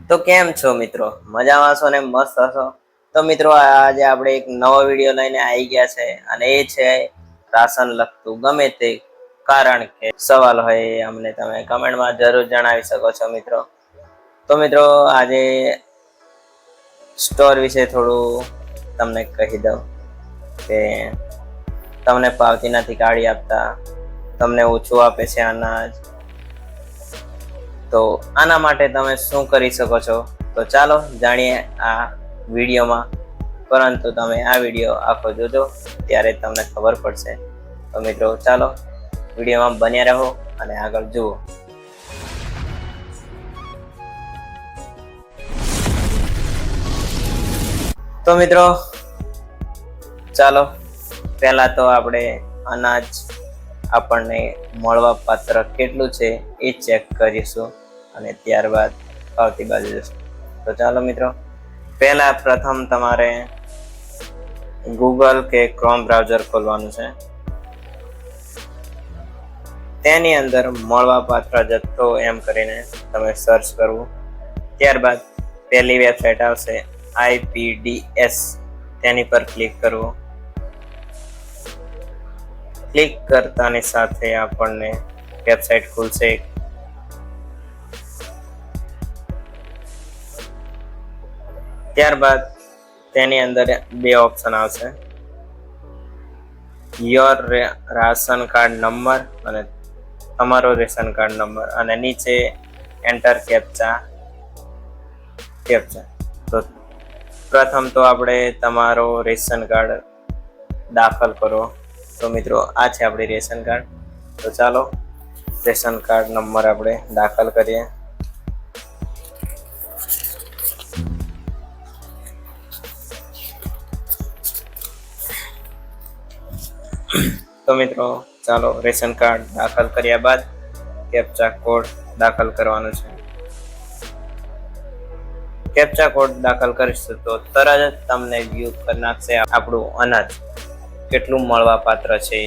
તો કેમ છો મિત્રો? મજામાં છો ને? મસ્ત હશો? તો મિત્રો આજે આપણે એક નવો વિડીયો લઈને આવી ગયા છે અને એ છે રાશન લગતું ગમે તે કારણ કે સવાલ હોય એ અમને તમે કમેન્ટમાં જરૂર જણાવી શકો છો મિત્રો. તો મિત્રો આજે સ્ટોર વિશે થોડું તમને કહી દઉં કે તમને પાવતી નથી કાઢી આપતા, તમને ઓછું આપે છે અનાજ, તો આના માટે તમે શું કરી શકો છો? તો ચાલો જાણીએ આ વિડીયોમાં. પરંતુ તમે આ વિડીયો આખો જોજો ત્યારે તમને ખબર પડશે. તો મિત્રો ચાલો વિડીયોમાં બન્યા રહો અને આગળ જુઓ. તો મિત્રો ચાલો પહેલા તો આપણે અનાજ આપણને મળવા પાત્ર કેટલું છે એ ચેક કરીશું અને ત્યારબાદ પાવતી બાજુ જશું. તો ચાલો મિત્રો, પહેલા પ્રથમ તમારે ગૂગલ કે ક્રોમ બ્રાઉઝર ખોલવાનું છે. તેની અંદર મળવા પાત્ર જથ્થો એમ કરીને તમે સર્ચ કરવું. ત્યારબાદ પહેલી વેબસાઇટ આવશે IPDS, તેની પર ક્લિક કરવું. ક્લિક કરતાની સાથે આપણને વેબસાઇટ ખુલશે. ત્યારબાદ તેની અંદર બે ઓપ્શન આવશે, યોર રાશન કાર્ડ નંબર અને તમારો રેશન કાર્ડ નંબર, અને નીચે એન્ટર કેપ્ચા. તો પ્રથમ તો આપણે તમારો રેશન કાર્ડ દાખલ કરો. તો મિત્રો આ છે આપણી રેશન કાર્ડ. તો ચાલો રેશન કાર્ડ નંબર આપણે દાખલ કરીએ. તો મિત્રો ચાલો રેશન કાર્ડ દાખલ કર્યા બાદ કેપ્ચા કોડ દાખલ કરવાનો છે. કેપ્ચા કોડ દાખલ કરીશું તો તરત જ તમને વ્યૂ કરી નાખશે આપણું અનાજ કેટલું મળવા પાત્ર છે.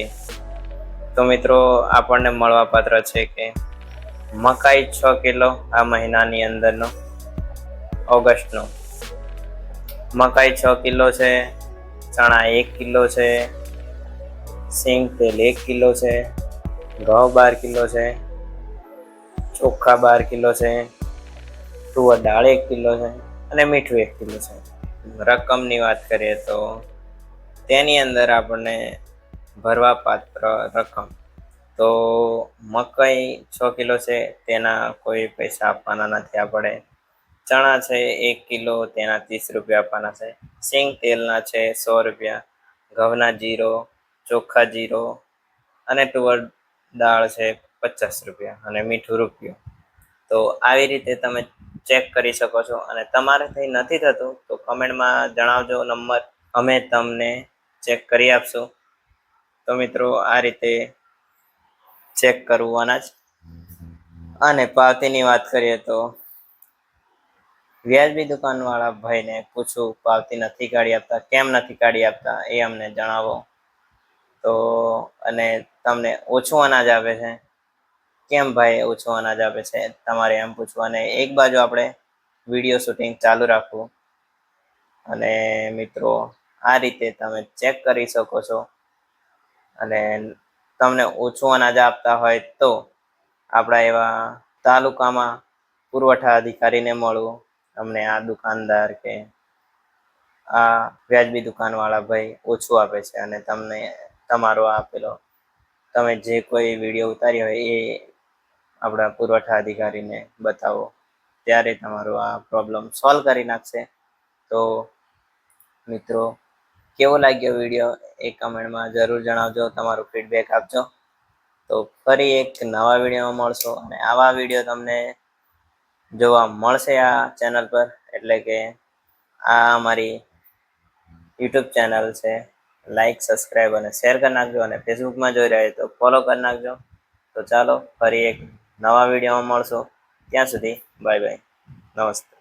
તો મિત્રો આપણને મળવા પાત્ર છે કે મકાઈ 6 કિલો આ મહિનાની અંદરનો, ઓગસ્ટનો. મકાઈ 6 કિલો છે, ચણા 1 કિલો છે, સિંગ તેલ 1 કિલો છે, ઘઉં 12 કિલો છે, ચોખા 12 કિલો છે, તુવર દાળ 1 કિલો છે અને મીઠું 1 કિલો છે. રકમની વાત કરીએ તો તેની અંદર આપણને ભરવા પાત્ર રકમ તો મકાઈ 6 કિલો છે તેના કોઈ પૈસા આપવાના નથી આપણે. ચણા છે 1 કિલો, તેના 30 રૂપિયા આપવાના છે. સિંગ તેલના છે 100 રૂપિયા, ઘઉંના 0, ચોખા 0 અને તુવર દાળ છે 50 રૂપિયા અને મીઠું રૂપિયો. તો આવી રીતે તમે ચેક કરી શકો છો. અને તમારાથી નથી થતું તો કમેન્ટમાં જણાવજો નંબર, અમે તમને ચેક કરી આપશું. તો મિત્રો આ રીતે ચેક કરવું અનાજ. અને પાવતીની વાત કરીએ તો વ્યાજબી દુકાનવાળા ભાઈને પૂછું, પાવતી નથી કાઢી આપતા, કેમ નથી કાઢી આપતા એ અમને જણાવો. તો અને તમને ઓછું અનાજ આપે છે, કેમ ભાઈ ઓછું અનાજ આપે છે, તમારે એમ પૂછવું. અને એક બાજુ આપણે વિડીયો શૂટિંગ ચાલુ રાખવું. અને મિત્રો આ રીતે તમે ચેક કરી શકો છો. અને તમને ઓછું અનાજ આપતા હોય તો આપણા એવા તાલુકામાં પુરવઠા અધિકારીને મળવું. તમને આ દુકાનદાર કે આ વ્યાજબી દુકાનવાળા ભાઈ ઓછું આપે છે અને તમને તમારો આપેલો તમે જે કોઈ વિડીયો ઉતાર્યો હોય એ આપણા પુરવઠા અધિકારીને બતાવો, ત્યારે તમારો આ પ્રોબ્લેમ સોલ્વ કરી નાખશે. તો મિત્રો કેવો લાગ્યો વિડીયો એ કમેન્ટમાં જરૂર જણાવજો, તમારું ફીડબેક આપજો. તો ફરી એક નવા વિડીયોમાં મળશો અને આવા વિડીયો તમને જોવા મળશે આ ચેનલ પર. એટલે કે આ અમારી યુટ્યુબ ચેનલ છે. લાઈક, સબસ્ક્રાઈબ અને શેર કરી નાખજો. અને ફેસબુકમાં જોઈ રહ્યા તો ફોલો કરી નાખજો. તો ચાલો ફરી એક નવા વિડીયોમાં મળશો. ત્યાં સુધી બાય બાય, નમસ્તે.